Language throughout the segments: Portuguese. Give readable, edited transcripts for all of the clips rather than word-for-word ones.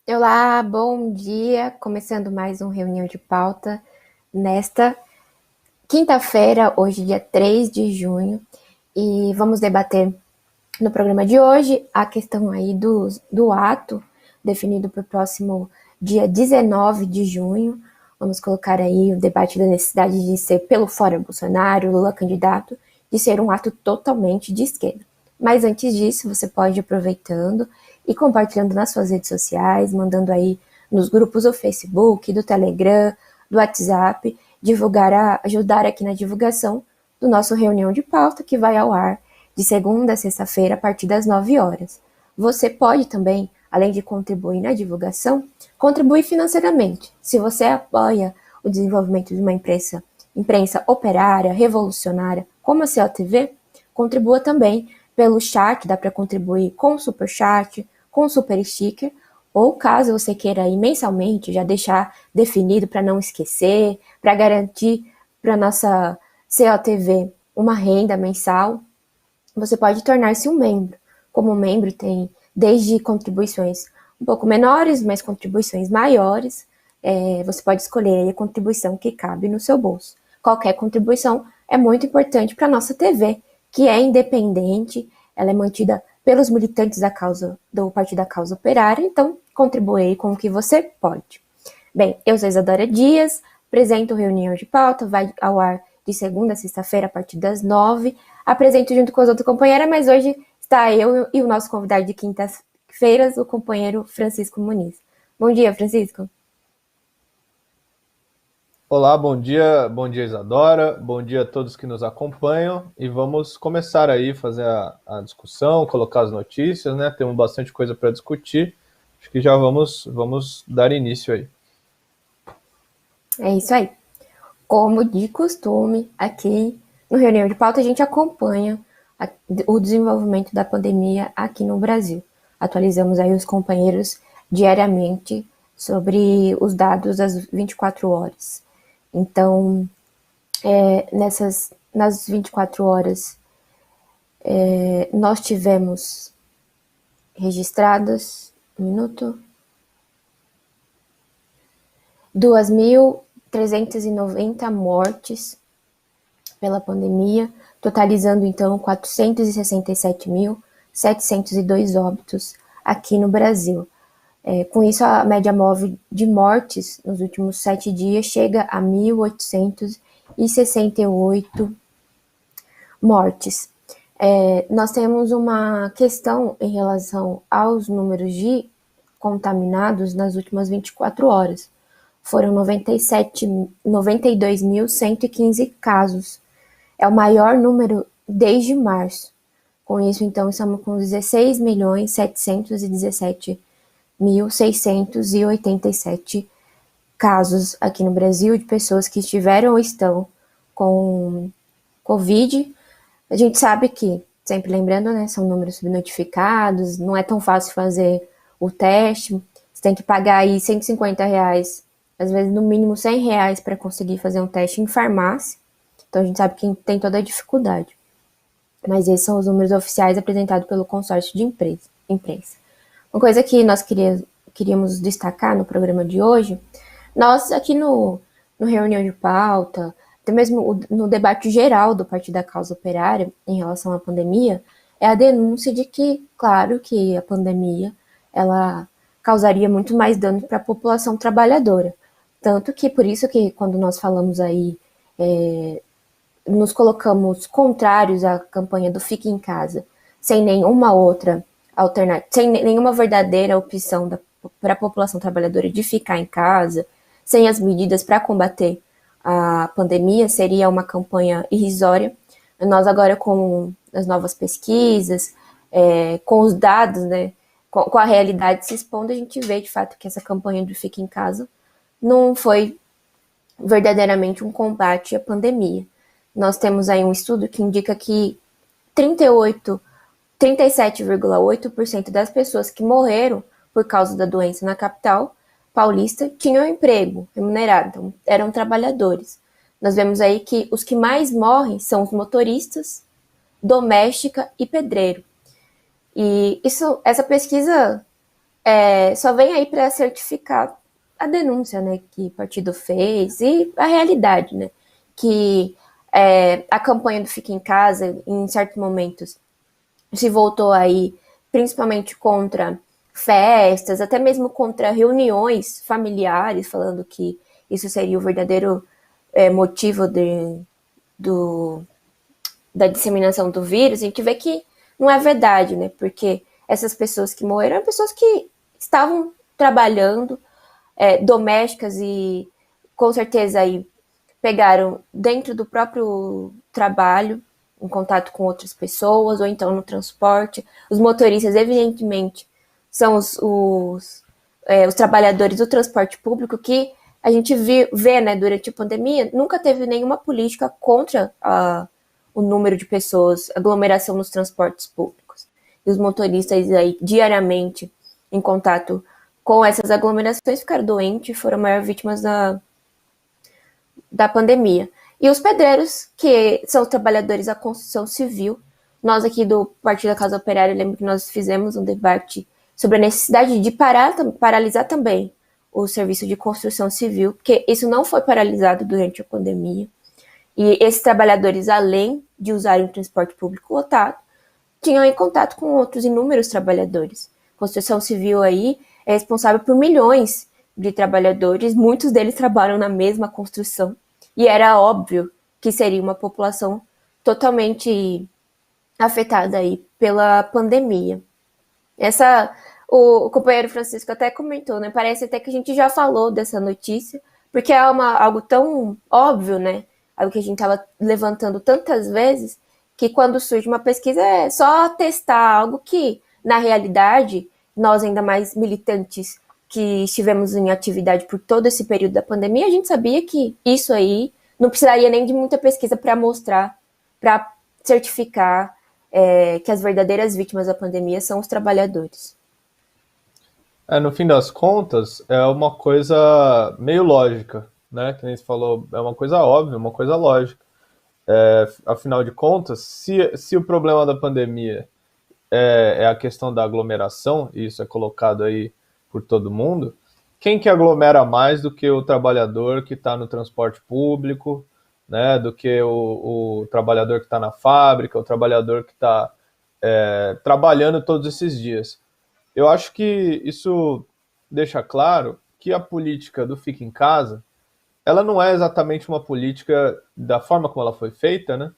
Olá, bom dia. Começando mais um reunião de pauta nesta quinta-feira, hoje, dia 3 de junho, e vamos debater no programa de hoje a questão aí do ato definido para o próximo dia 19 de junho. Vamos colocar aí o debate da necessidade de ser pelo fora Bolsonaro, Lula candidato, de ser um ato totalmente de esquerda. Mas antes disso, você pode ir aproveitando e compartilhando nas suas redes sociais, mandando aí nos grupos do Facebook, do Telegram, do WhatsApp, ajudar aqui na divulgação do nosso reunião de pauta que vai ao ar de segunda a sexta-feira a partir das 9 horas. Você pode também, além de contribuir na divulgação, contribuir financeiramente. Se você apoia o desenvolvimento de uma imprensa operária, revolucionária, como a COTV, contribua também pelo chat, dá para contribuir com o super chat, com o super sticker, ou caso você queira ir mensalmente, já deixar definido para não esquecer, para garantir para nossa COTV uma renda mensal, você pode tornar-se um membro. Como membro, tem desde contribuições um pouco menores, mas contribuições maiores. Você pode escolher a contribuição que cabe no seu bolso. Qualquer contribuição é muito importante para a nossa TV, que é independente, ela é mantida pelos militantes do Partido da Causa Operária, então contribui com o que você pode. Bem, eu sou Isadora Dias, apresento reunião de pauta, vai ao ar de segunda a sexta-feira a partir das 9. Apresento junto com as outras companheiras, mas hoje está eu e o nosso convidado de quintas-feiras, o companheiro Francisco Muniz. Bom dia, Francisco. Olá, bom dia Isadora, bom dia a todos que nos acompanham e vamos começar aí fazer a discussão, colocar as notícias, né? Temos bastante coisa para discutir, acho que já vamos dar início aí. É isso aí. Como de costume, aqui no Reunião de Pauta a gente acompanha o desenvolvimento da pandemia aqui no Brasil. Atualizamos aí os companheiros diariamente sobre os dados das 24 horas. Então, nas 24 horas, nós tivemos registradas, 2.390 mortes pela pandemia, totalizando então 467.702 óbitos aqui no Brasil. Com isso, a média móvel de mortes nos últimos 7 dias chega a 1.868 mortes. Nós temos uma questão em relação aos números de contaminados nas últimas 24 horas. Foram 92.115 casos. É o maior número desde março. Com isso, então, estamos com 16.717.687 casos aqui no Brasil de pessoas que estiveram ou estão com Covid. A gente sabe que, sempre lembrando, né, são números subnotificados, não é tão fácil fazer o teste, você tem que pagar aí R$ 150, às vezes no mínimo R$ 100 para conseguir fazer um teste em farmácia, então a gente sabe que tem toda a dificuldade. Mas esses são os números oficiais apresentados pelo consórcio de imprensa. Uma coisa que nós queríamos destacar no programa de hoje, nós aqui no Reunião de Pauta, até mesmo no debate geral do Partido da Causa Operária em relação à pandemia, é a denúncia de que, claro, que a pandemia ela causaria muito mais dano para a população trabalhadora. Tanto que, por isso que quando nós falamos aí, nos colocamos contrários à campanha do Fique em Casa, sem nenhuma outra alternativa, sem nenhuma verdadeira opção para a população trabalhadora de ficar em casa, sem as medidas para combater a pandemia, seria uma campanha irrisória. Nós agora, com as novas pesquisas, com os dados, né, com a realidade se expondo, a gente vê de fato que essa campanha de Fique em Casa não foi verdadeiramente um combate à pandemia. Nós temos aí um estudo que indica que 37,8% das pessoas que morreram por causa da doença na capital paulista tinham emprego remunerado, então eram trabalhadores. Nós vemos aí que os que mais morrem são os motoristas, doméstica e pedreiro. E essa pesquisa só vem aí para certificar a denúncia, né, que o partido fez e a realidade, né, que a campanha do Fica em Casa, em certos momentos, se voltou aí principalmente contra festas, até mesmo contra reuniões familiares, falando que isso seria o verdadeiro motivo do, da disseminação do vírus. A gente vê que não é verdade, né? Porque essas pessoas que morreram eram pessoas que estavam trabalhando, domésticas, e com certeza aí pegaram dentro do próprio trabalho, em contato com outras pessoas, ou então no transporte. Os motoristas, evidentemente, são os trabalhadores do transporte público que a gente vê, né, durante a pandemia, nunca teve nenhuma política contra o número de pessoas, aglomeração nos transportes públicos. E os motoristas aí diariamente em contato com essas aglomerações ficaram doentes e foram as maiores vítimas da pandemia. E os pedreiros, que são os trabalhadores da construção civil. Nós aqui do Partido da Casa Operária, lembro que nós fizemos um debate sobre a necessidade de paralisar também o serviço de construção civil, porque isso não foi paralisado durante a pandemia. E esses trabalhadores, além de usarem o transporte público lotado, tinham em contato com outros inúmeros trabalhadores. A construção civil aí é responsável por milhões de trabalhadores, muitos deles trabalham na mesma construção, e era óbvio que seria uma população totalmente afetada aí pela pandemia. O companheiro Francisco até comentou, né? Parece até que a gente já falou dessa notícia, porque é algo tão óbvio, né? Algo que a gente estava levantando tantas vezes, que quando surge uma pesquisa é só testar algo que, na realidade, nós ainda mais militantes que estivemos em atividade por todo esse período da pandemia, a gente sabia que isso aí não precisaria nem de muita pesquisa para mostrar, para certificar que as verdadeiras vítimas da pandemia são os trabalhadores. No fim das contas, é uma coisa meio lógica, né? Que nem você falou, é uma coisa óbvia, uma coisa lógica. Afinal de contas, se o problema da pandemia é a questão da aglomeração, e isso é colocado aí por todo mundo, quem que aglomera mais do que o trabalhador que está no transporte público, né, do que o trabalhador que está na fábrica, o trabalhador que está trabalhando todos esses dias? Eu acho que isso deixa claro que a política do Fica em Casa, ela não é exatamente uma política da forma como ela foi feita, né?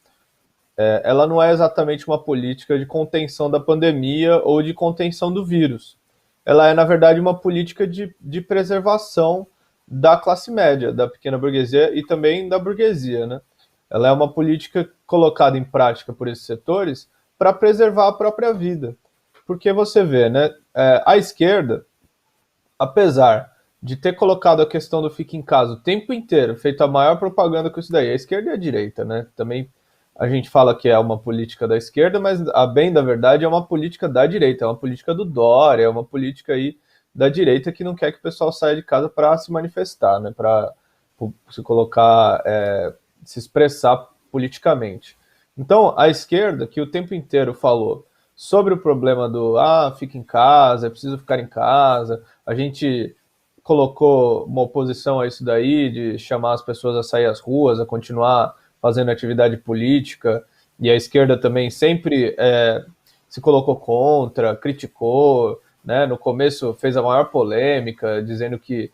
Ela não é exatamente uma política de contenção da pandemia ou de contenção do vírus. Ela é, na verdade, uma política de preservação da classe média, da pequena burguesia e também da burguesia, né? Ela é uma política colocada em prática por esses setores para preservar a própria vida. Porque você vê, né? A esquerda, apesar de ter colocado a questão do Fica em Casa o tempo inteiro, feito a maior propaganda com isso daí, a esquerda e a direita, né? Também a gente fala que é uma política da esquerda, mas a bem da verdade é uma política da direita, é uma política do Dória, é uma política aí da direita que não quer que o pessoal saia de casa para se manifestar, né? Para se colocar, se expressar politicamente. Então, a esquerda, que o tempo inteiro falou sobre o problema do fica em casa, é preciso ficar em casa, a gente colocou uma oposição a isso daí, de chamar as pessoas a sair às ruas, a continuar fazendo atividade política, e a esquerda também sempre se colocou contra, criticou, né? No começo fez a maior polêmica, dizendo que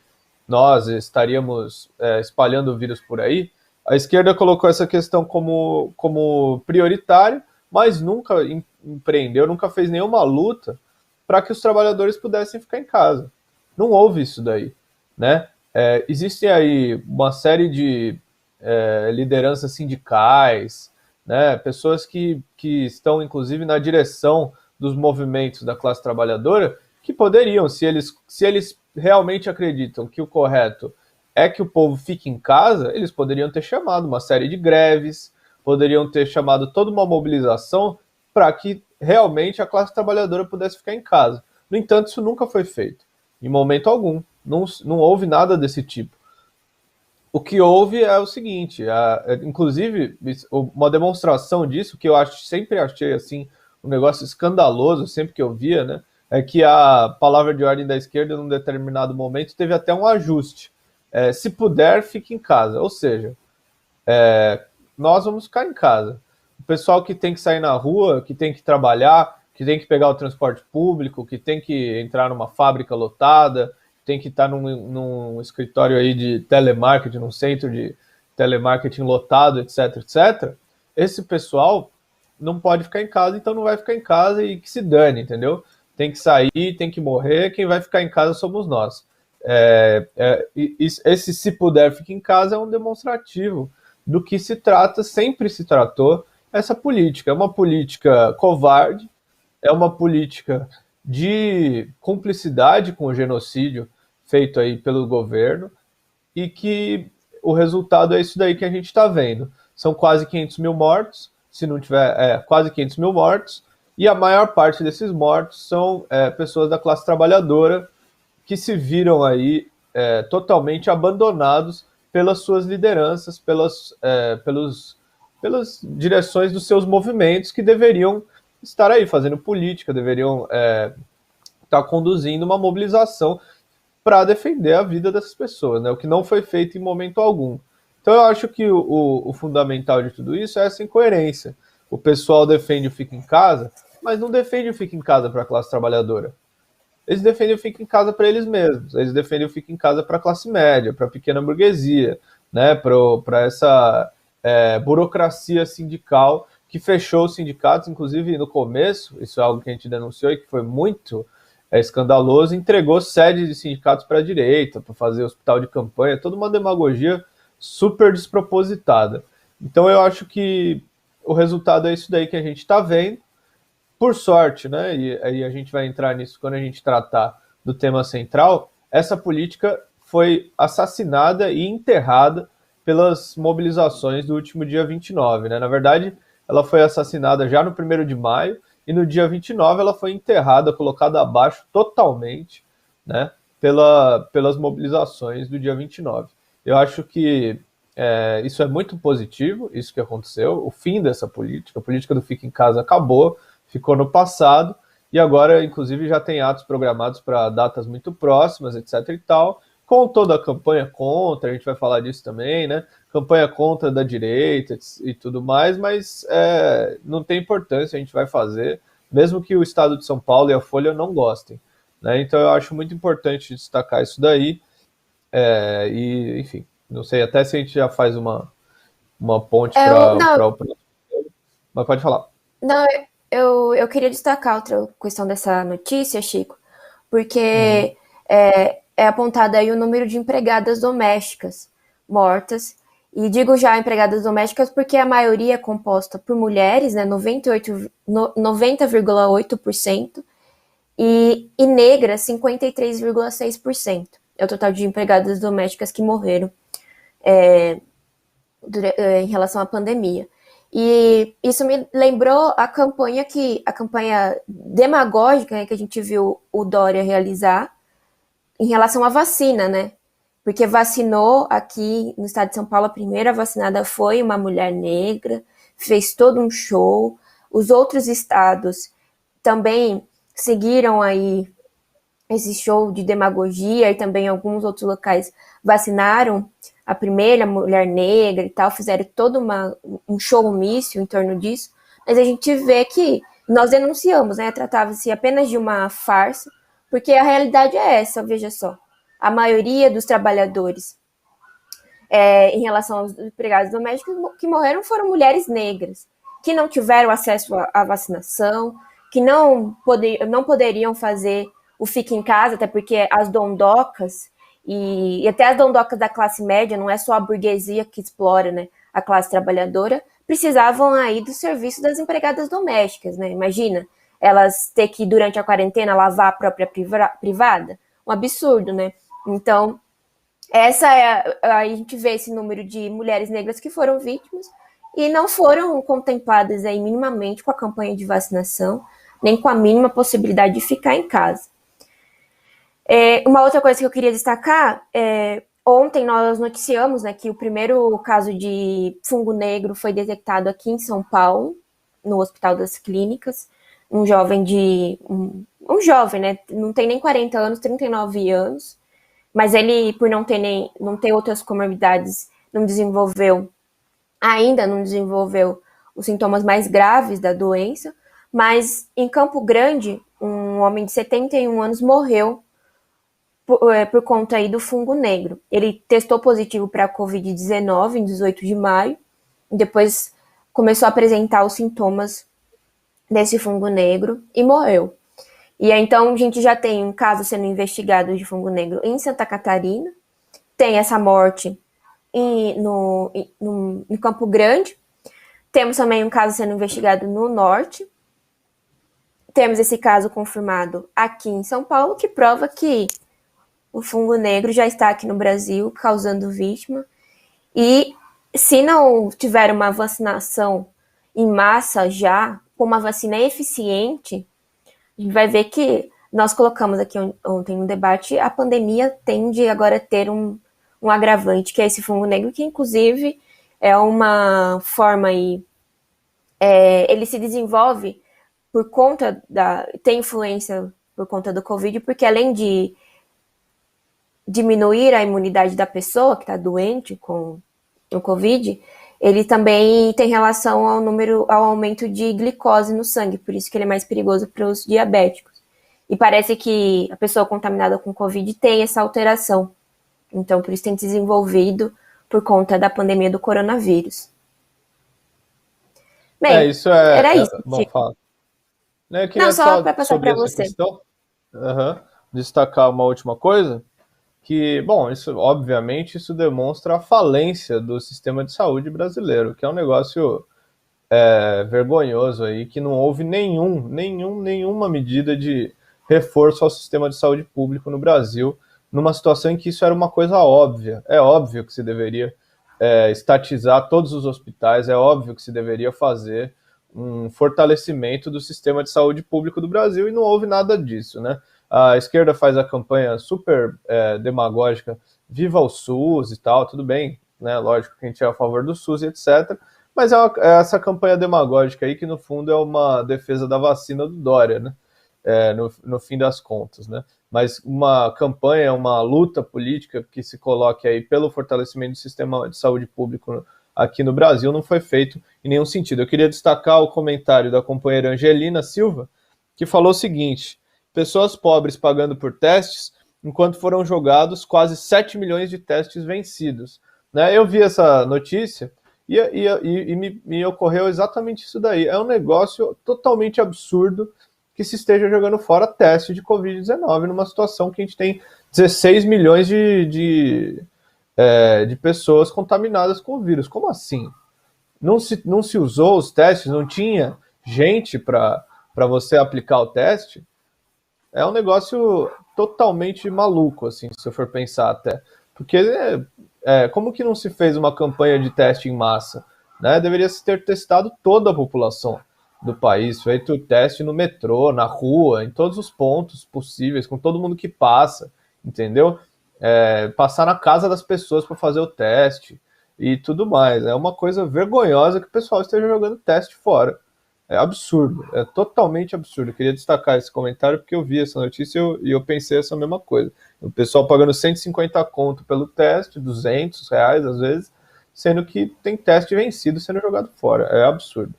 nós estaríamos espalhando o vírus por aí. A esquerda colocou essa questão como prioritária, mas nunca empreendeu, nunca fez nenhuma luta para que os trabalhadores pudessem ficar em casa. Não houve isso daí, né? Existem aí uma série de lideranças sindicais, né? Pessoas que estão, inclusive, na direção dos movimentos da classe trabalhadora, que poderiam, se eles realmente acreditam que o correto é que o povo fique em casa, eles poderiam ter chamado uma série de greves, poderiam ter chamado toda uma mobilização para que realmente a classe trabalhadora pudesse ficar em casa. No entanto, isso nunca foi feito, em momento algum. Não houve nada desse tipo. O que houve é o seguinte, inclusive, uma demonstração disso, que eu sempre achei assim, um negócio escandaloso, sempre que eu via, né? é que a palavra de ordem da esquerda, num determinado momento, teve até um ajuste. Se puder, fique em casa. Ou seja, nós vamos ficar em casa. O pessoal que tem que sair na rua, que tem que trabalhar, que tem que pegar o transporte público, que tem que entrar numa fábrica lotada, tem que estar num escritório aí de telemarketing, num centro de telemarketing lotado, etc, etc. Esse pessoal não pode ficar em casa, então não vai ficar em casa e que se dane, entendeu? Tem que sair, tem que morrer, quem vai ficar em casa somos nós. Esse se puder fique em casa é um demonstrativo do que se trata, sempre se tratou essa política. É uma política covarde, é uma política de cumplicidade com o genocídio feito aí pelo governo e que o resultado é isso daí que a gente está vendo. São quase 500 mil mortos, se não tiver, quase 500 mil mortos, e a maior parte desses mortos são pessoas da classe trabalhadora que se viram aí totalmente abandonados pelas suas lideranças, pelas direções dos seus movimentos que deveriam estar aí fazendo política, deveriam estar conduzindo uma mobilização para defender a vida dessas pessoas, né? O que não foi feito em momento algum. Então eu acho que o fundamental de tudo isso é essa incoerência. O pessoal defende o fica em casa, mas não defende o fica em casa para a classe trabalhadora. Eles defendem o fica em casa para eles mesmos. Eles defendem o fica em casa para a classe média, para a pequena burguesia, né? Para essa burocracia sindical que fechou os sindicatos, inclusive no começo, isso é algo que a gente denunciou e que foi muito escandaloso, entregou sede de sindicatos para a direita, para fazer hospital de campanha, toda uma demagogia super despropositada. Então eu acho que o resultado é isso daí que a gente está vendo. Por sorte, né, e aí a gente vai entrar nisso quando a gente tratar do tema central, essa política foi assassinada e enterrada pelas mobilizações do último dia 29, né? Na verdade, ela foi assassinada já no 1º de maio e no dia 29 ela foi enterrada, colocada abaixo totalmente, né, pelas mobilizações do dia 29. Eu acho que isso é muito positivo, isso que aconteceu, o fim dessa política, a política do fica em casa acabou, ficou no passado, e agora, inclusive, já tem atos programados para datas muito próximas, etc. e tal, com toda a campanha contra, a gente vai falar disso também, né? Campanha contra da direita e tudo mais, mas não tem importância, a gente vai fazer, mesmo que o Estado de São Paulo e a Folha não gostem, né? Então eu acho muito importante destacar isso daí, e, enfim, não sei até se a gente já faz uma ponte para o próximo, mas pode falar. Não, eu queria destacar outra questão dessa notícia, Chico, porque é apontado aí o número de empregadas domésticas mortas, e digo já empregadas domésticas porque a maioria é composta por mulheres, né, 90,8%, e negras, 53,6%. É o total de empregadas domésticas que morreram em relação à pandemia. E isso me lembrou a campanha demagógica, né, que a gente viu o Dória realizar em relação à vacina, né? Porque vacinou aqui no estado de São Paulo, a primeira vacinada foi uma mulher negra, fez todo um show. Os outros estados também seguiram aí esse show de demagogia, e também alguns outros locais vacinaram a primeira mulher negra e tal, fizeram todo um showmício em torno disso, mas a gente vê que nós denunciamos, né? Tratava-se apenas de uma farsa, porque a realidade é essa, veja só. A maioria dos trabalhadores em relação aos empregados domésticos que morreram foram mulheres negras, que não tiveram acesso à vacinação, que não poderiam fazer o fica em casa, até porque as dondocas e até as dondocas da classe média, não é só a burguesia que explora, né, a classe trabalhadora, precisavam aí do serviço das empregadas domésticas, né? Imagina, elas ter que, durante a quarentena, lavar a própria privada. Um absurdo, né? Então, aí a gente vê esse número de mulheres negras que foram vítimas e não foram contempladas aí minimamente com a campanha de vacinação, nem com a mínima possibilidade de ficar em casa. Uma outra coisa que eu queria destacar, ontem nós noticiamos, né, que o primeiro caso de fungo negro foi detectado aqui em São Paulo, no Hospital das Clínicas, um jovem um jovem, né? Não tem nem 40 anos, 39 anos, mas ele, por não ter outras comorbidades, não desenvolveu os sintomas mais graves da doença, mas em Campo Grande, um homem de 71 anos morreu por conta aí do fungo negro. Ele testou positivo para a Covid-19 em 18 de maio, e depois começou a apresentar os sintomas desse fungo negro e morreu. E aí, então, a gente já tem um caso sendo investigado de fungo negro em Santa Catarina, tem essa morte em Campo Grande, temos também um caso sendo investigado no norte, temos esse caso confirmado aqui em São Paulo, que prova que o fungo negro já está aqui no Brasil, causando vítima. E se não tiver uma vacinação em massa já, com uma vacina eficiente, a gente vai ver que nós colocamos aqui ontem no debate, a pandemia tende agora a ter um agravante, que é esse fungo negro, que inclusive é uma forma aí, ele se desenvolve por conta tem influência por conta do Covid, porque além de diminuir a imunidade da pessoa que está doente com o Covid, ele também tem relação ao aumento de glicose no sangue, por isso que ele é mais perigoso para os diabéticos. E parece que a pessoa contaminada com Covid tem essa alteração. Então, por isso tem desenvolvido por conta da pandemia do coronavírus. Bem, Isso era isso. bom, fala. Eu Não, queria só só, para passar sobre para essa você. questão, destacar uma última coisa, que, bom, isso, obviamente, isso demonstra a falência do sistema de saúde brasileiro, que é um negócio vergonhoso aí, que não houve nenhuma medida de reforço ao sistema de saúde público no Brasil, numa situação em que isso era uma coisa óbvia. É óbvio que se deveria estatizar todos os hospitais, é óbvio que se deveria fazer um fortalecimento do sistema de saúde público do Brasil, e não houve nada disso, né? A esquerda faz a campanha super demagógica, viva o SUS e tal, tudo bem, né? Lógico que a gente é a favor do SUS e etc., mas é essa campanha demagógica aí que, no fundo, é uma defesa da vacina do Dória, né? No fim das contas, né? Mas uma campanha, uma luta política que se coloque aí pelo fortalecimento do sistema de saúde público aqui no Brasil não foi feito em nenhum sentido. Eu queria destacar o comentário da companheira Angelina Silva, que falou o seguinte: pessoas pobres pagando por testes, enquanto foram jogados quase 7 milhões de testes vencidos. Né? Eu vi essa notícia e me ocorreu exatamente isso daí. É um negócio totalmente absurdo que se esteja jogando fora teste de Covid-19 numa situação que a gente tem 16 milhões de pessoas contaminadas com o vírus. Como assim? Não se usou os testes? Não tinha gente para você aplicar o teste? É um negócio totalmente maluco, assim, se eu for pensar até. Porque como que não se fez uma campanha de teste em massa? Né? Deveria se ter testado toda a população do país, feito teste no metrô, na rua, em todos os pontos possíveis, com todo mundo que passa, entendeu? Passar na casa das pessoas para fazer o teste e tudo mais. É uma coisa vergonhosa que o pessoal esteja jogando teste fora. É absurdo, é totalmente absurdo. Eu queria destacar esse comentário porque eu vi essa notícia e eu pensei essa mesma coisa. O pessoal pagando 150 conto pelo teste, R$ 200 às vezes, sendo que tem teste vencido sendo jogado fora. É absurdo.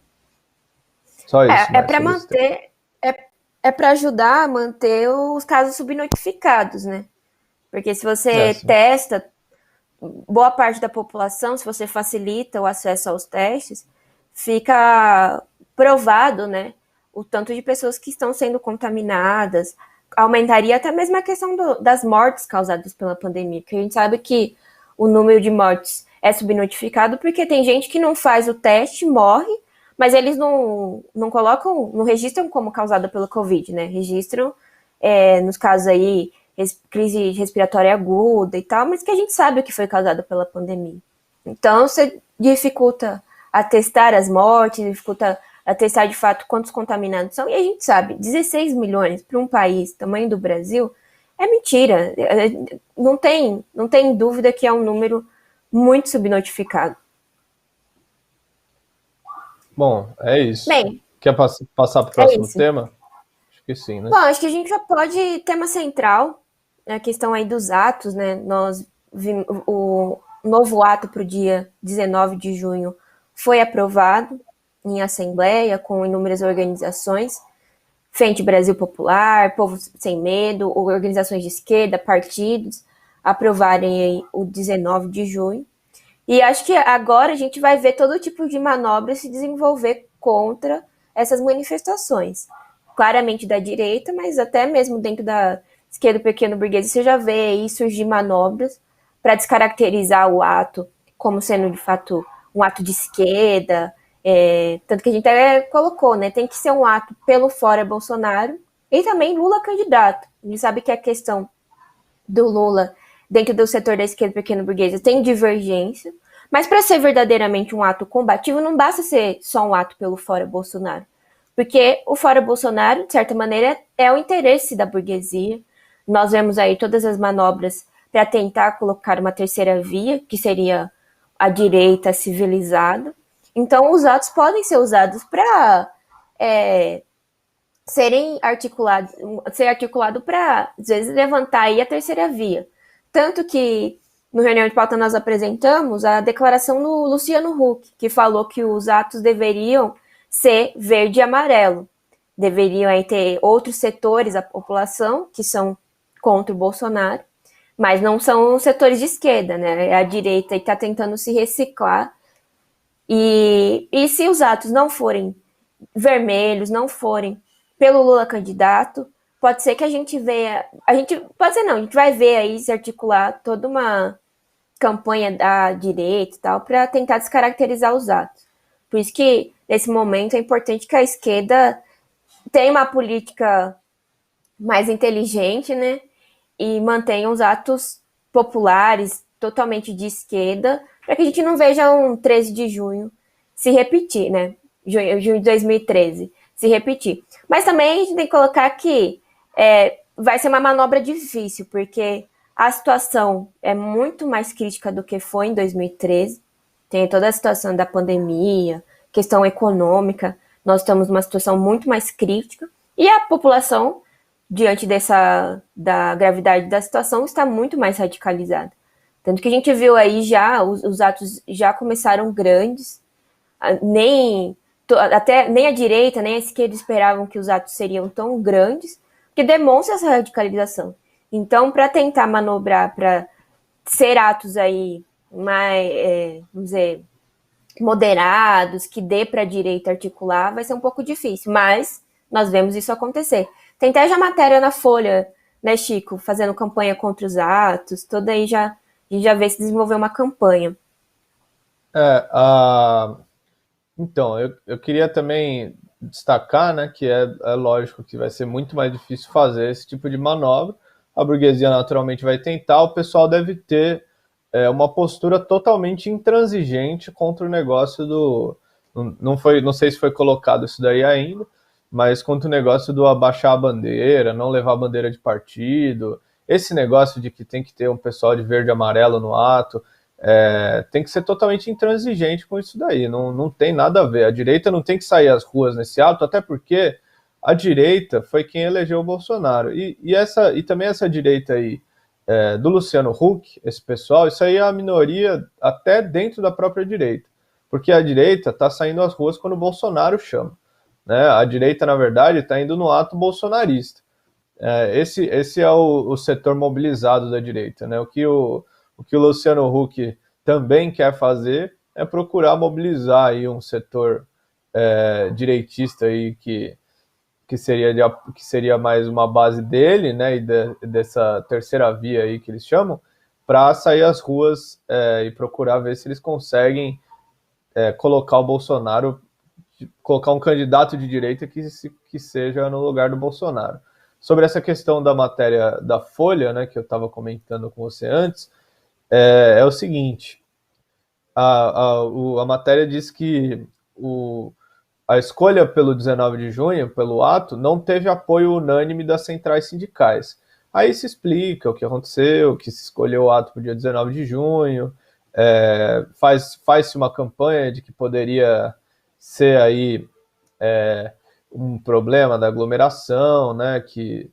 Só isso, É mais para sobre esse tema. manter, é para ajudar a manter os casos subnotificados, né? Porque se você Sim. testa boa parte da população, se você facilita o acesso aos testes, fica provado, né, o tanto de pessoas que estão sendo contaminadas, aumentaria até mesmo a questão das mortes causadas pela pandemia, porque a gente sabe que o número de mortes é subnotificado porque tem gente que não faz o teste, morre, mas eles não colocam, não registram como causada pelo Covid, né? Registram, nos casos aí, crise respiratória aguda e tal, mas que a gente sabe o que foi causado pela pandemia. Então, você dificulta atestar as mortes, dificulta atestar de fato quantos contaminados são, e a gente sabe, 16 milhões para um país tamanho do Brasil é mentira. Não tem dúvida que é um número muito subnotificado. Bom, é isso. Bem, Quer passar para o é próximo isso. tema? Acho que sim, né? Bom, acho que a gente já pode, tema central, a questão aí dos atos, né? Nós vimos o novo ato para o dia 19 de junho foi aprovado em assembleia com inúmeras organizações, Frente Brasil Popular, Povo Sem Medo, organizações de esquerda, partidos, aprovarem aí o 19 de junho. E acho que agora a gente vai ver todo tipo de manobra se desenvolver contra essas manifestações. Claramente da direita, mas até mesmo dentro da esquerda pequeno burguesa, você já vê aí surgir manobras para descaracterizar o ato como sendo de fato um ato de esquerda. Tanto que a gente até colocou, né? Tem que ser um ato pelo fora Bolsonaro e também Lula candidato. A gente sabe que a questão do Lula dentro do setor da esquerda pequeno burguesa tem divergência, mas para ser verdadeiramente um ato combativo, não basta ser só um ato pelo fora Bolsonaro. Porque o fora Bolsonaro, de certa maneira, é o interesse da burguesia. Nós vemos aí todas as manobras para tentar colocar uma terceira via, que seria a direita civilizada. Então, os atos podem ser usados para ser articulado para, às vezes, levantar aí a terceira via. Tanto que no reunião de pauta nós apresentamos a declaração do Luciano Huck, que falou que os atos deveriam ser verde e amarelo. Deveriam aí ter outros setores da população que são contra o Bolsonaro, mas não são setores de esquerda, né? É a direita que está tentando se reciclar. E se os atos não forem vermelhos, não forem pelo Lula candidato, pode ser que a gente veja. Pode ser não, a gente vai ver aí se articular toda uma campanha da direita e tal, para tentar descaracterizar os atos. Por isso que, nesse momento, é importante que a esquerda tenha uma política mais inteligente, né? E mantenha os atos populares totalmente de esquerda, para que a gente não veja um 13 de junho se repetir, né? Junho de 2013 se repetir. Mas também a gente tem que colocar que vai ser uma manobra difícil, porque a situação é muito mais crítica do que foi em 2013. Tem toda a situação da pandemia, questão econômica. Nós estamos numa situação muito mais crítica. E a população, diante da gravidade da situação, está muito mais radicalizada. Tanto que a gente viu aí já, os atos já começaram grandes. Nem a direita, nem a esquerda esperavam que os atos seriam tão grandes, que demonstra essa radicalização. Então, para tentar manobrar, para ser atos aí mais, vamos dizer, moderados, que dê para a direita articular, vai ser um pouco difícil, mas nós vemos isso acontecer. Tem até já matéria na Folha, né, Chico, fazendo campanha contra os atos, toda aí a gente já vê se desenvolver uma campanha. Então, eu queria também destacar, né, que é lógico que vai ser muito mais difícil fazer esse tipo de manobra. A burguesia naturalmente vai tentar, o pessoal deve ter uma postura totalmente intransigente contra o negócio do... Não sei se foi colocado isso daí ainda, mas contra o negócio do abaixar a bandeira, não levar a bandeira de partido, esse negócio de que tem que ter um pessoal de verde e amarelo no ato, tem que ser totalmente intransigente com isso daí, não tem nada a ver. A direita não tem que sair às ruas nesse ato, até porque a direita foi quem elegeu o Bolsonaro. E também essa direita aí, do Luciano Huck, esse pessoal, isso aí é a minoria até dentro da própria direita. Porque a direita está saindo às ruas quando o Bolsonaro chama. Né? A direita, na verdade, está indo no ato bolsonarista. Esse é o setor mobilizado da direita. Né? O que o Luciano Huck também quer fazer é procurar mobilizar aí um setor direitista aí que seria mais uma base dele, né, e dessa terceira via aí que eles chamam, para sair às ruas e procurar ver se eles conseguem colocar o Bolsonaro, colocar um candidato de direita que seja no lugar do Bolsonaro. Sobre essa questão da matéria da Folha, né, que eu estava comentando com você antes, é o seguinte, a matéria diz que a escolha pelo 19 de junho, pelo ato, não teve apoio unânime das centrais sindicais. Aí se explica o que aconteceu, que se escolheu o ato para o dia 19 de junho, faz-se uma campanha de que poderia ser aí um problema da aglomeração, né, que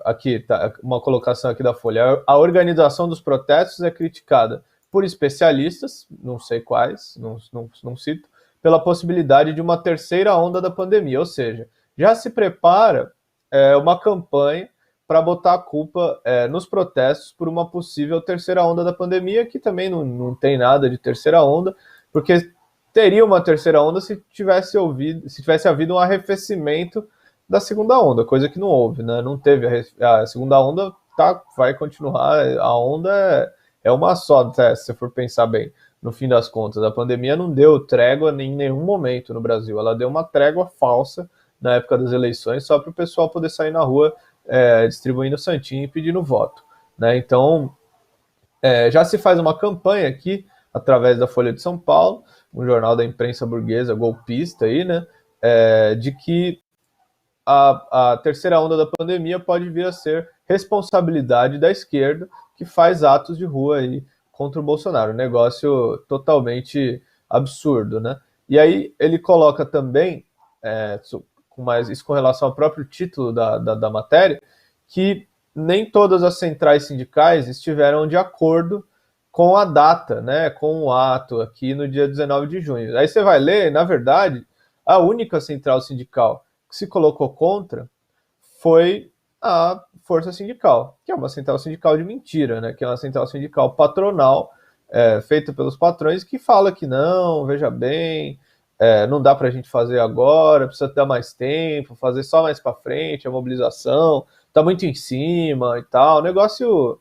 aqui tá uma colocação aqui da Folha. A organização dos protestos é criticada por especialistas, não sei quais, não cito, pela possibilidade de uma terceira onda da pandemia, ou seja, já se prepara uma campanha para botar a culpa nos protestos por uma possível terceira onda da pandemia, que também não tem nada de terceira onda, porque teria uma terceira onda se tivesse havido um arrefecimento da segunda onda, coisa que não houve, né? Não teve a segunda onda, vai continuar, a onda é uma só, né? Se você for pensar bem, no fim das contas. A pandemia não deu trégua em nenhum momento no Brasil, ela deu uma trégua falsa na época das eleições, só para o pessoal poder sair na rua distribuindo santinho e pedindo voto, né? Então, já se faz uma campanha aqui, através da Folha de São Paulo, um jornal da imprensa burguesa golpista aí, né, de que a terceira onda da pandemia pode vir a ser responsabilidade da esquerda, que faz atos de rua aí contra o Bolsonaro. Um negócio totalmente absurdo, né? E aí ele coloca também, isso com relação ao próprio título da matéria, que nem todas as centrais sindicais estiveram de acordo com a data, né, com o ato aqui no dia 19 de junho. Aí você vai ler, na verdade, a única central sindical que se colocou contra foi a Força Sindical, que é uma central sindical de mentira, né, que é uma central sindical patronal, feita pelos patrões, que fala que não, veja bem, não dá para a gente fazer agora, precisa dar mais tempo, fazer só mais para frente, a mobilização, está muito em cima e tal. Negócio,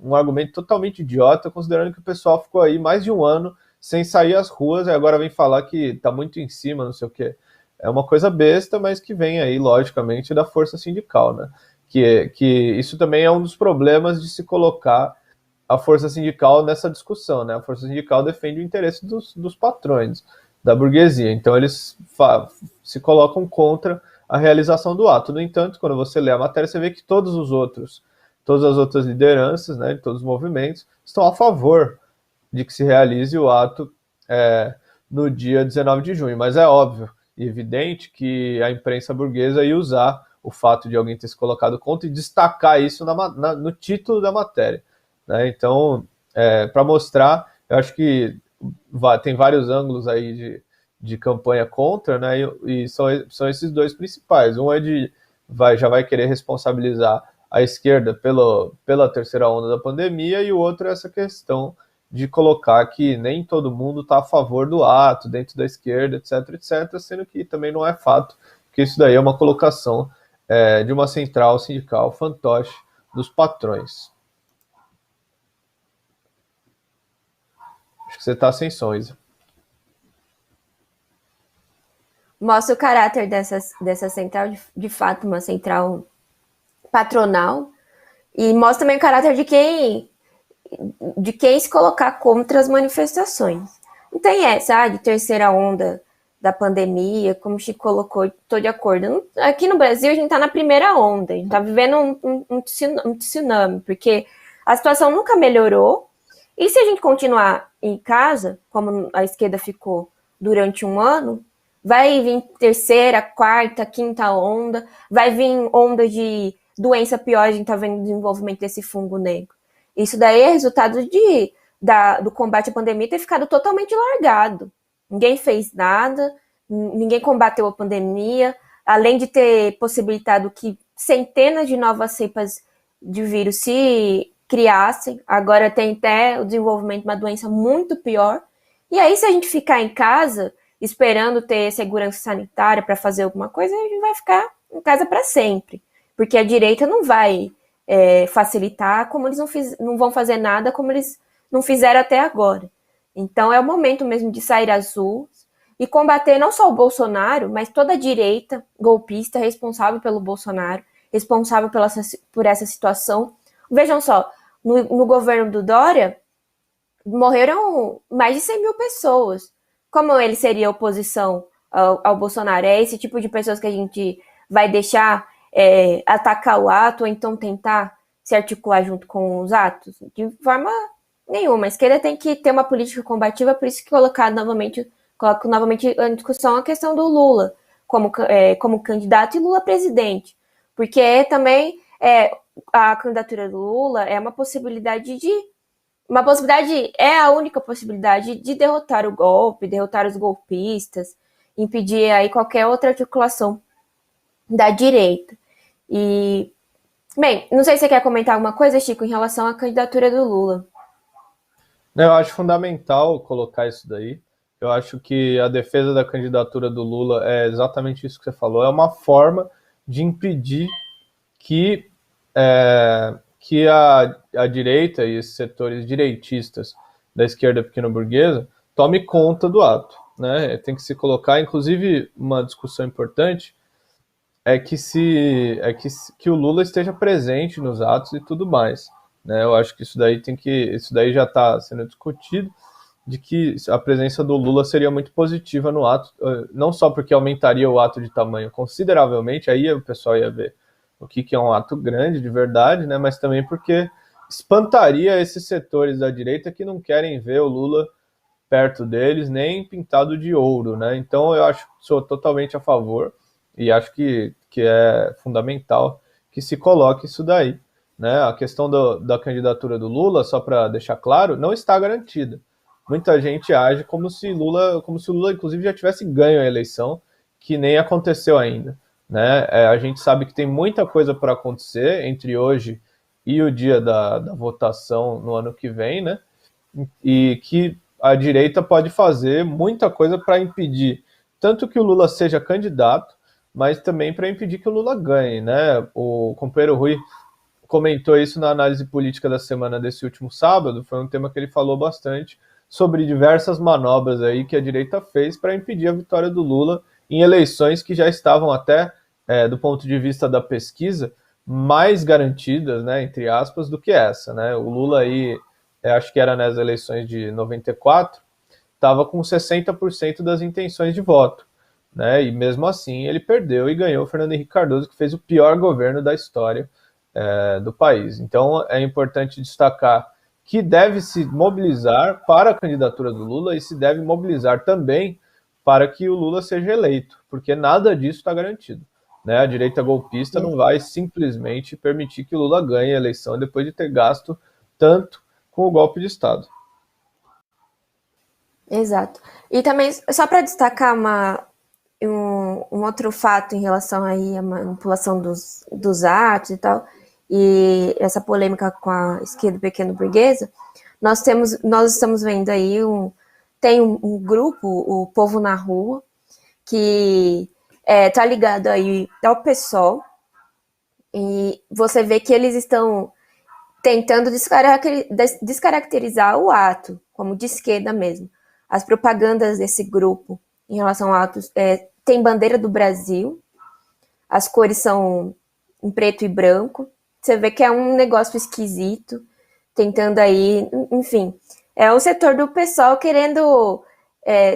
um argumento totalmente idiota, considerando que o pessoal ficou aí mais de um ano sem sair às ruas e agora vem falar que está muito em cima, não sei o quê. É uma coisa besta, mas que vem aí, logicamente, da força sindical, né? Que isso também é um dos problemas de se colocar a força sindical nessa discussão, né? A força sindical defende o interesse dos patrões, da burguesia. Então eles se colocam contra a realização do ato. No entanto, quando você lê a matéria, você vê que todas as outras lideranças, né, de todos os movimentos, estão a favor de que se realize o ato no dia 19 de junho. Mas é óbvio e evidente que a imprensa burguesa ia usar o fato de alguém ter se colocado contra e destacar isso no título da matéria, né? Então, para mostrar, eu acho que tem vários ângulos aí de campanha contra, né? E são esses dois principais. Um já vai querer responsabilizar a esquerda pela terceira onda da pandemia, e o outro é essa questão de colocar que nem todo mundo está a favor do ato, dentro da esquerda, etc, etc, sendo que também não é fato, que isso daí é uma colocação de uma central sindical fantoche dos patrões. Acho que você está sem som, Isa. Mostra o caráter dessa central, de fato, uma central patronal, e mostra também o caráter de quem se colocar contra as manifestações. Não tem essa de terceira onda da pandemia, como o Chico colocou, estou de acordo. Aqui no Brasil, a gente está na primeira onda, a gente está vivendo um tsunami, porque a situação nunca melhorou, e se a gente continuar em casa, como a esquerda ficou durante um ano, vai vir terceira, quarta, quinta onda, vai vir onda de doença pior, a gente está vendo o desenvolvimento desse fungo negro. Isso daí é resultado do combate à pandemia ter ficado totalmente largado. Ninguém fez nada, ninguém combateu a pandemia, além de ter possibilitado que centenas de novas cepas de vírus se criassem, agora tem até o desenvolvimento de uma doença muito pior. E aí, se a gente ficar em casa, esperando ter segurança sanitária para fazer alguma coisa, a gente vai ficar em casa para sempre. Porque a direita não vai facilitar, como eles não vão fazer nada como eles não fizeram até agora. Então é o momento mesmo de sair às ruas e combater não só o Bolsonaro, mas toda a direita golpista responsável pelo Bolsonaro, responsável por essa situação. Vejam só, no governo do Dória, morreram mais de 100 mil pessoas. Como ele seria oposição ao Bolsonaro? É esse tipo de pessoas que a gente vai deixar atacar o ato, ou então tentar se articular junto com os atos? De forma nenhuma. A esquerda tem que ter uma política combativa, por isso que coloco novamente em discussão a questão do Lula. como candidato e Lula presidente, porque também a candidatura do Lula é uma possibilidade, é a única possibilidade de derrotar o golpe, derrotar os golpistas, impedir aí qualquer outra articulação da direita. E, bem, não sei se você quer comentar alguma coisa, Chico, em relação à candidatura do Lula. Eu acho fundamental colocar isso daí. Eu acho que a defesa da candidatura do Lula é exatamente isso que você falou. É uma forma de impedir que, que a direita e esses setores direitistas da esquerda pequeno-burguesa tome conta do ato. Né? Tem que se colocar, inclusive, uma discussão importante que o Lula esteja presente nos atos e tudo mais. Né? Eu acho que isso daí já está sendo discutido, de que a presença do Lula seria muito positiva no ato, não só porque aumentaria o ato de tamanho consideravelmente, aí o pessoal ia ver o que é um ato grande de verdade, né? Mas também porque espantaria esses setores da direita que não querem ver o Lula perto deles, nem pintado de ouro, né? Então eu sou totalmente a favor e acho que é fundamental que se coloque isso daí. Né? A questão da candidatura do Lula, só para deixar claro, não está garantida. Muita gente age como se o Lula, inclusive, já tivesse ganho a eleição, que nem aconteceu ainda. Né? A gente sabe que tem muita coisa para acontecer entre hoje e o dia da votação no ano que vem, né? E que a direita pode fazer muita coisa para impedir tanto que o Lula seja candidato, mas também para impedir que o Lula ganhe. Né? O companheiro Rui comentou isso na análise política da semana desse último sábado, foi um tema que ele falou bastante sobre diversas manobras aí que a direita fez para impedir a vitória do Lula em eleições que já estavam até, do ponto de vista da pesquisa, mais garantidas, né, entre aspas, do que essa. Né? O Lula aí, acho que era nas eleições de 94, estava com 60% das intenções de voto. Né? E mesmo assim ele perdeu e ganhou o Fernando Henrique Cardoso, que fez o pior governo da história do país. Então é importante destacar que deve se mobilizar para a candidatura do Lula e se deve mobilizar também para que o Lula seja eleito, porque nada disso está garantido. Né? A direita golpista não vai simplesmente permitir que o Lula ganhe a eleição depois de ter gasto tanto com o golpe de Estado. Exato. E também, só para destacar um outro fato em relação aí à manipulação dos atos e tal, e essa polêmica com a esquerda pequeno-burguesa, nós estamos vendo aí tem um grupo, o Povo na Rua, que tá ligado aí ao PSOL, e você vê que eles estão tentando descaracterizar o ato, como de esquerda mesmo. As propagandas desse grupo em relação a atos tem bandeira do Brasil, as cores são em preto e branco, você vê que é um negócio esquisito, tentando aí, enfim, é o setor do pessoal querendo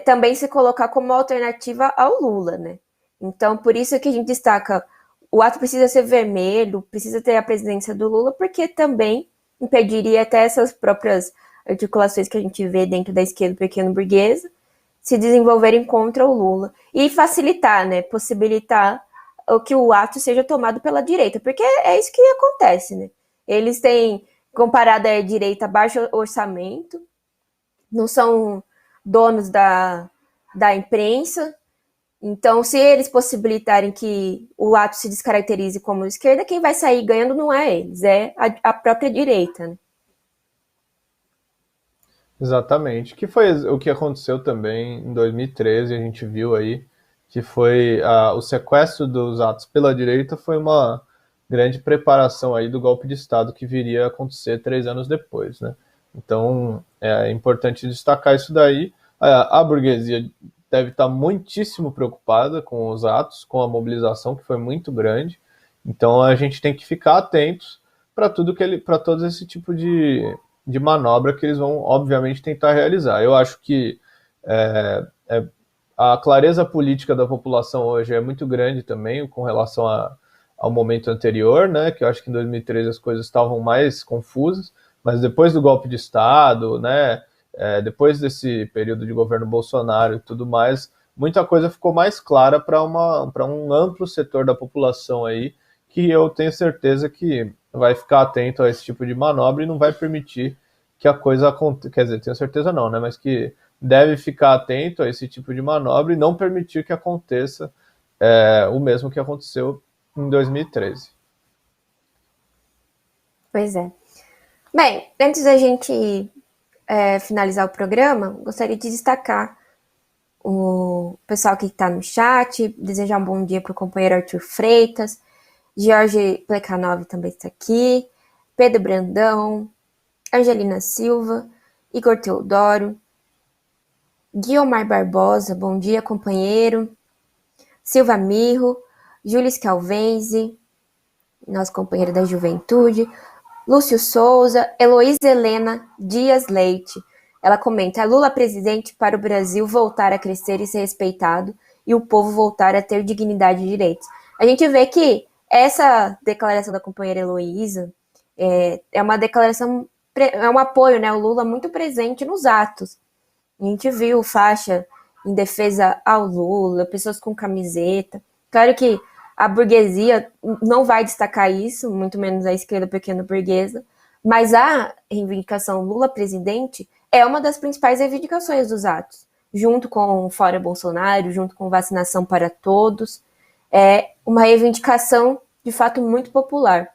também se colocar como alternativa ao Lula, né? Então, por isso que a gente destaca, o ato precisa ser vermelho, precisa ter a presidência do Lula, porque também impediria até essas próprias articulações que a gente vê dentro da esquerda pequeno-burguesa se desenvolverem contra o Lula. E facilitar, né? Possibilitar que o ato seja tomado pela direita, porque é isso que acontece, né? Eles têm, comparado à direita, baixo orçamento, não são donos da imprensa, então se eles possibilitarem que o ato se descaracterize como esquerda, quem vai sair ganhando não é eles, é a própria direita, né? Exatamente, que foi o que aconteceu também em 2013, a gente viu aí que foi o sequestro dos atos pela direita foi uma grande preparação aí do golpe de Estado que viria a acontecer 3 anos depois, né? Então é importante destacar isso daí. A burguesia deve estar muitíssimo preocupada com os atos, com a mobilização que foi muito grande. Então a gente tem que ficar atentos para todo esse tipo de manobra que eles vão obviamente tentar realizar. Eu acho que a clareza política da população hoje é muito grande também com relação ao momento anterior, né? Que eu acho que em 2013 as coisas estavam mais confusas, mas depois do golpe de Estado, né? Depois desse período de governo Bolsonaro e tudo mais, muita coisa ficou mais clara para um amplo setor da população aí, que eu tenho certeza que vai ficar atento a esse tipo de manobra e não vai permitir que a coisa aconteça. Quer dizer, tenho certeza não, né? Mas que deve ficar atento a esse tipo de manobra e não permitir que aconteça o mesmo que aconteceu em 2013. Pois é. Bem, antes da gente finalizar o programa, gostaria de destacar o pessoal que está no chat, desejar um bom dia para o companheiro Arthur Freitas, Jorge Plekanov também está aqui, Pedro Brandão, Angelina Silva, Igor Teodoro, Guiomar Barbosa, bom dia, companheiro, Silva Mirro, Júlia Scalvenzi, nosso companheiro da juventude, Lúcio Souza, Heloísa Helena Dias Leite. Ela comenta: Lula presidente para o Brasil voltar a crescer e ser respeitado e o povo voltar a ter dignidade e direitos. A gente vê que essa declaração da companheira Heloísa é uma declaração, é um apoio, né? O Lula muito presente nos atos. A gente viu faixa em defesa ao Lula, pessoas com camiseta. Claro que a burguesia não vai destacar isso, muito menos a esquerda pequena burguesa, mas a reivindicação Lula presidente é uma das principais reivindicações dos atos, junto com o Fora Bolsonaro, junto com vacinação para todos. É uma reivindicação, de fato, muito popular.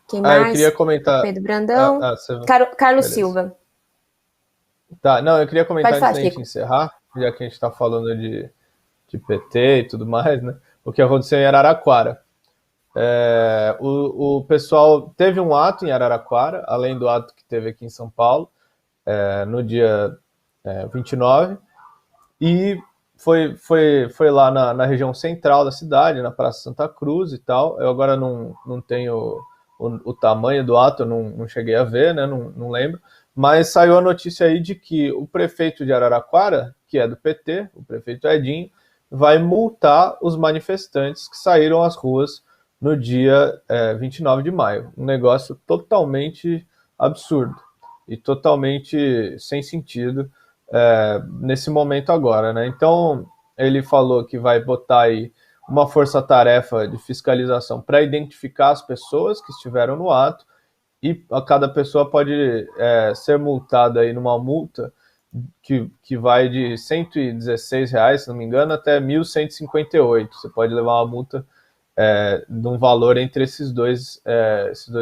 Quem mais? Eu queria comentar... Pedro Brandão. Carlos Beleza. Silva. Tá, não, eu queria comentar antes da gente encerrar, já que a gente está falando de PT e tudo mais, né? O que aconteceu em Araraquara. O pessoal teve um ato em Araraquara, além do ato que teve aqui em São Paulo, no dia 29, e foi lá na região central da cidade, na Praça Santa Cruz e tal. Eu agora não tenho o tamanho do ato, eu não cheguei a ver, né? Não lembro. Mas saiu a notícia aí de que o prefeito de Araraquara, que é do PT, o prefeito Edinho, vai multar os manifestantes que saíram às ruas no dia 29 de maio. Um negócio totalmente absurdo e totalmente sem sentido nesse momento agora, né? Então, ele falou que vai botar aí uma força-tarefa de fiscalização para identificar as pessoas que estiveram no ato, e a cada pessoa pode ser multada aí numa multa que vai de R$116, se não me engano, até R$1.158. Você pode levar uma multa de um valor entre esses dois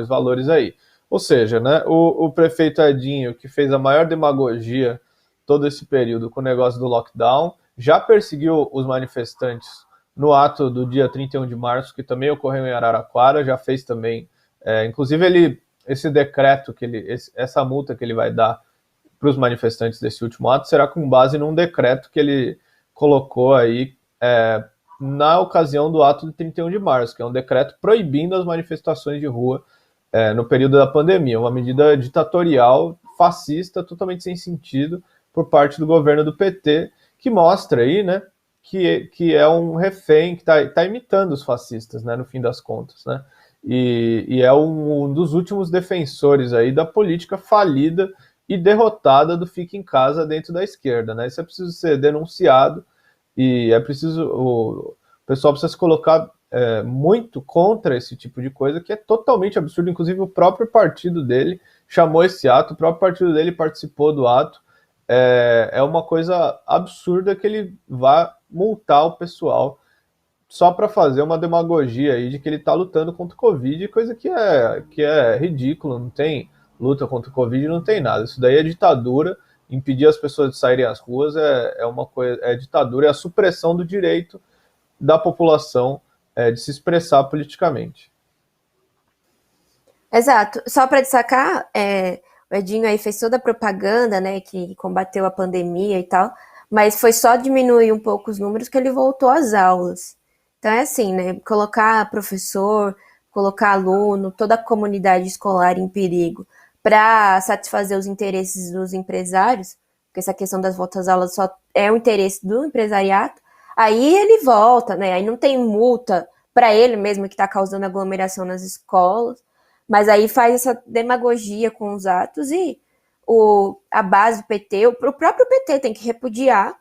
valores aí. Ou seja, né, o prefeito Edinho, que fez a maior demagogia todo esse período com o negócio do lockdown, já perseguiu os manifestantes no ato do dia 31 de março, que também ocorreu em Araraquara, já fez também, inclusive esse decreto, essa multa que ele vai dar para os manifestantes desse último ato será com base num decreto que ele colocou aí na ocasião do ato de 31 de março, que é um decreto proibindo as manifestações de rua no período da pandemia, uma medida ditatorial, fascista, totalmente sem sentido por parte do governo do PT, que mostra aí, né, que é um refém, que está imitando os fascistas, né, no fim das contas, né, e é um dos últimos defensores aí da política falida e derrotada do fica em casa dentro da esquerda, né? Isso é preciso ser denunciado e o pessoal precisa se colocar muito contra esse tipo de coisa, que é totalmente absurdo. Inclusive o próprio partido dele chamou esse ato, o próprio partido dele participou do ato. É uma coisa absurda que ele vá multar o pessoal só para fazer uma demagogia aí de que ele está lutando contra o Covid, coisa que é ridículo, não tem luta contra o Covid, não tem nada. Isso daí é ditadura, impedir as pessoas de saírem às ruas uma coisa, é ditadura, é a supressão do direito da população de se expressar politicamente. Exato. Só para destacar, o Edinho aí fez toda a propaganda, né, que combateu a pandemia e tal, mas foi só diminuir um pouco os números que ele voltou às aulas. Então é assim, né, colocar professor, colocar aluno, toda a comunidade escolar em perigo para satisfazer os interesses dos empresários, porque essa questão das voltas às aulas só é o interesse do empresariado, aí ele volta, né, aí não tem multa para ele mesmo que está causando aglomeração nas escolas, mas aí faz essa demagogia com os atos e a base do PT, o próprio PT tem que repudiar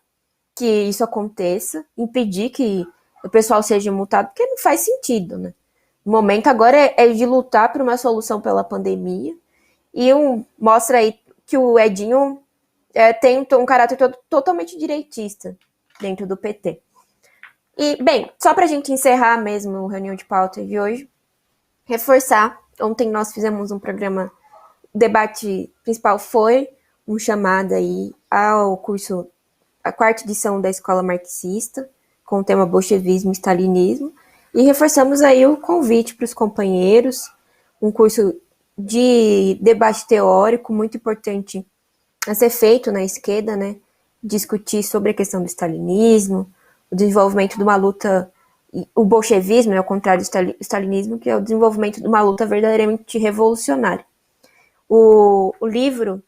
que isso aconteça, impedir que o pessoal seja multado, porque não faz sentido, né? O momento agora é de lutar por uma solução pela pandemia, e mostra aí que o Edinho tem um caráter totalmente direitista dentro do PT. E, bem, só para a gente encerrar mesmo a reunião de pauta de hoje, reforçar, ontem nós fizemos um programa, o debate principal foi um chamado aí ao curso, a quarta edição da Escola Marxista, com o tema bolchevismo e stalinismo, e reforçamos aí o convite para os companheiros, um curso de debate teórico muito importante a ser feito na esquerda, né? Discutir sobre a questão do stalinismo, o desenvolvimento de uma luta, o bolchevismo, ao contrário do stalinismo, que é o desenvolvimento de uma luta verdadeiramente revolucionária. O livro,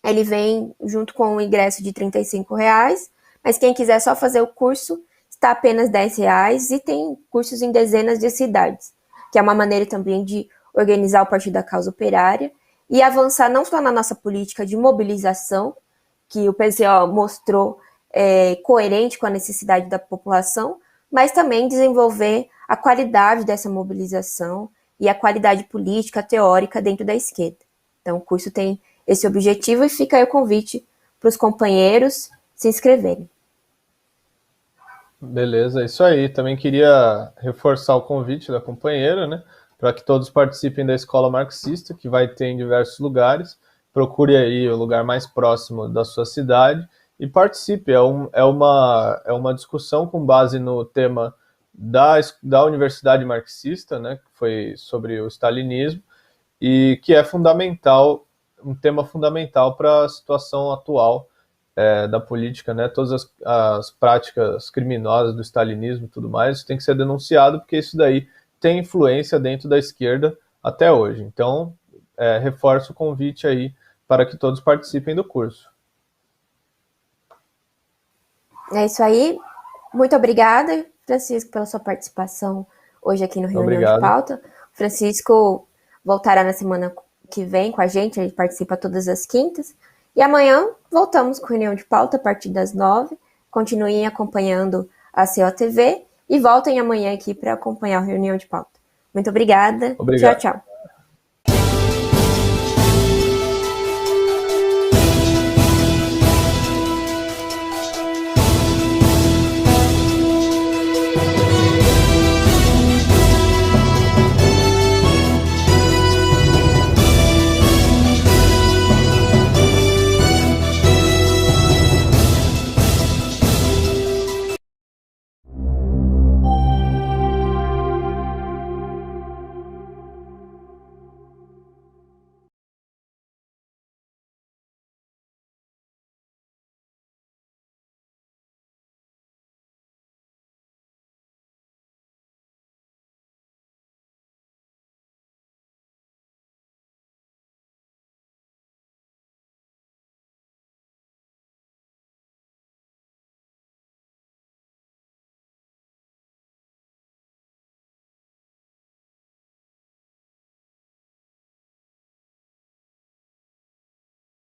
ele vem junto com um ingresso de R$35, mas quem quiser só fazer o curso, está apenas R$10, e tem cursos em dezenas de cidades, que é uma maneira também de organizar o Partido da Causa Operária e avançar não só na nossa política de mobilização, que o PCO mostrou coerente com a necessidade da população, mas também desenvolver a qualidade dessa mobilização e a qualidade política, teórica dentro da esquerda. Então, o curso tem esse objetivo e fica aí o convite para os companheiros se inscreverem. Beleza, é isso aí. Também queria reforçar o convite da companheira, né, para que todos participem da Escola Marxista, que vai ter em diversos lugares. Procure aí o lugar mais próximo da sua cidade e participe. É uma discussão com base no tema da Universidade Marxista, né, que foi sobre o stalinismo, e que é fundamental, um tema fundamental para a situação atual da política, né? Todas as práticas criminosas do stalinismo e tudo mais, tem que ser denunciado, porque isso daí tem influência dentro da esquerda até hoje. Então, reforço o convite aí para que todos participem do curso. É isso aí. Muito obrigada, Francisco, pela sua participação hoje aqui no Reunião de Pauta. O Francisco voltará na semana que vem com a gente, ele participa todas as quintas. E amanhã voltamos com a Reunião de Pauta a partir das 9. Continuem acompanhando a COTV e voltem amanhã aqui para acompanhar a Reunião de Pauta. Muito obrigada. Obrigado. Tchau, tchau.